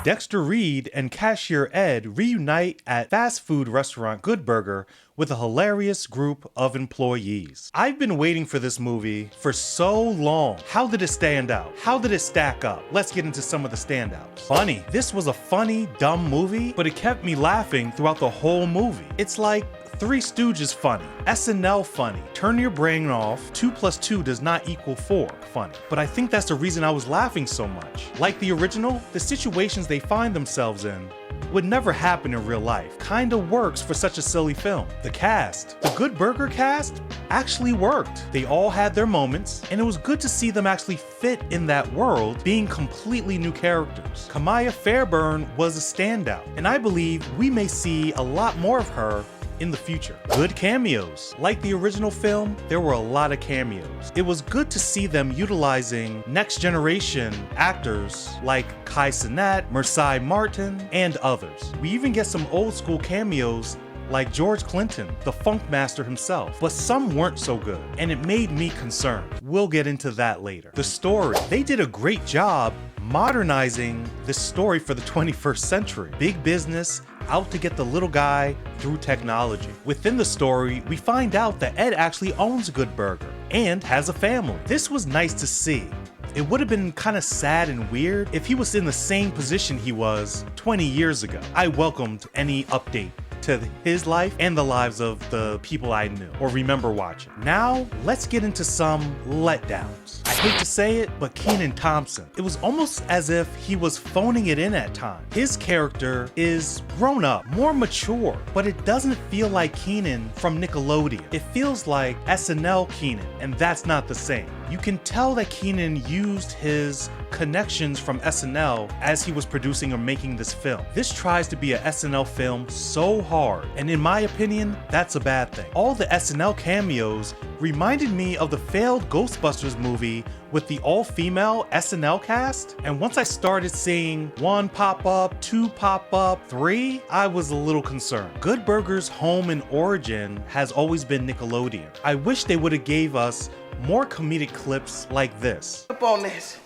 Dexter Reed and Cashier Ed reunite at fast food restaurant Good Burger with a hilarious group of employees. I've been waiting for this movie for so long. How did it stand out? How did it stack up? Let's get into some of the standouts. Funny. This was a funny, dumb movie, but it kept me laughing throughout the whole movie. It's like Three Stooges funny, SNL funny, turn your brain off, 2 + 2 does not equal 4 funny. But I think that's the reason I was laughing so much. Like the original, the situations they find themselves in would never happen in real life. Kinda works for such a silly film. The cast, the Good Burger cast, actually worked. They all had their moments, and it was good to see them actually fit in that world, being completely new characters. Kamaya Fairburn was a standout, and I believe we may see a lot more of her in the future. Good cameos. Like the original film, there were a lot of cameos. It was good to see them utilizing next generation actors like Kai Cenat, Mersai Martin, and others. We even get some old school cameos like George Clinton, the funk master himself, but some weren't so good, and it made me concerned. We'll get into that later. The story. They did a great job modernizing this story for the 21st century. Big business, out to get the little guy through technology. Within the story, we find out that Ed actually owns Good Burger and has a family. This was nice to see. It would have been kind of sad and weird if he was in the same position he was 20 years ago. I welcomed any update to his life and the lives of the people I knew or remember watching. Now, let's get into some letdowns. I hate to say it, but Kenan Thompson. It was almost as if he was phoning it in at times. His character is grown up, more mature, but it doesn't feel like Kenan from Nickelodeon. It feels like SNL Kenan, and that's not the same. You can tell that Kenan used his connections from SNL as he was producing or making this film. This tries to be a SNL film so hard, and in my opinion, that's a bad thing. All the SNL cameos reminded me of the failed Ghostbusters movie with the all-female SNL cast, and once I started seeing 1 pop up, 2 pop up, 3, I was a little concerned. Good Burger's home and origin has always been Nickelodeon. I wish they would have gave us more comedic clips like this. Up on this.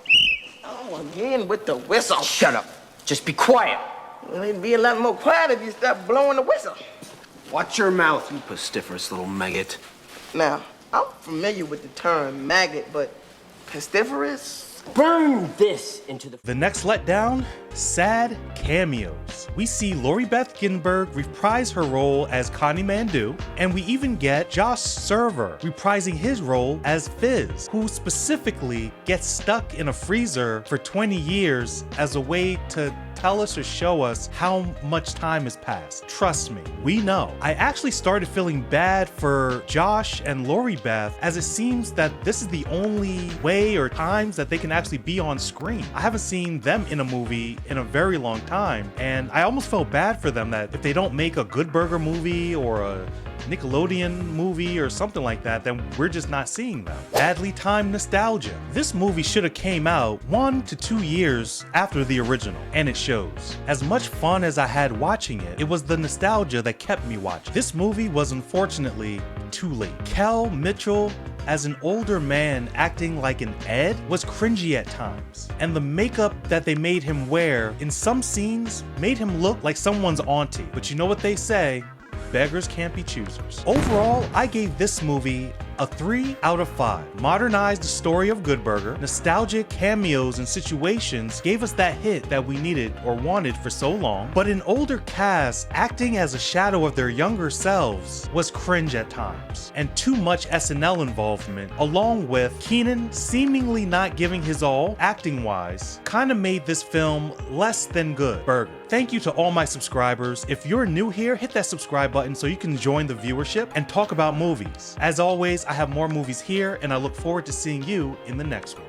Oh, again with the whistle. Shut up. Just be quiet. Well, it'd be a lot more quiet if you stopped blowing the whistle. Watch your mouth, you pestiferous little maggot. Now, I'm familiar with the term maggot, but pestiferous? Burn this into the... The next letdown, sad cameos. We see Lori Beth Ginsburg reprise her role as Connie Mandu, and we even get Josh Server reprising his role as Fizz, who specifically gets stuck in a freezer for 20 years as a way to tell us or show us how much time has passed. Trust me, we know. I actually started feeling bad for Josh and Lori Beth, as it seems that this is the only way or times that they can actually be on screen. I haven't seen them in a movie in a very long time, and I almost felt bad for them that if they don't make a Good Burger movie or a Nickelodeon movie or something like that, then we're just not seeing them. Badly timed nostalgia. This movie should have came out 1 to 2 years after the original, and it shows. As much fun as I had watching it, it was the nostalgia that kept me watching. This movie was unfortunately too late. Kel Mitchell as an older man acting like an Ed was cringy at times, and the makeup that they made him wear in some scenes made him look like someone's auntie. But you know what they say, beggars can't be choosers. Overall, I gave this movie a 3 out of 5. Modernized the story of Good Burger, nostalgic cameos and situations gave us that hit that we needed or wanted for so long, but an older cast acting as a shadow of their younger selves was cringe at times, and too much SNL involvement, along with Kenan seemingly not giving his all acting-wise, kinda made this film less than good. Burger. Thank you to all my subscribers. If you're new here, hit that subscribe button so you can join the viewership and talk about movies. As always, I have more movies here, and I look forward to seeing you in the next one.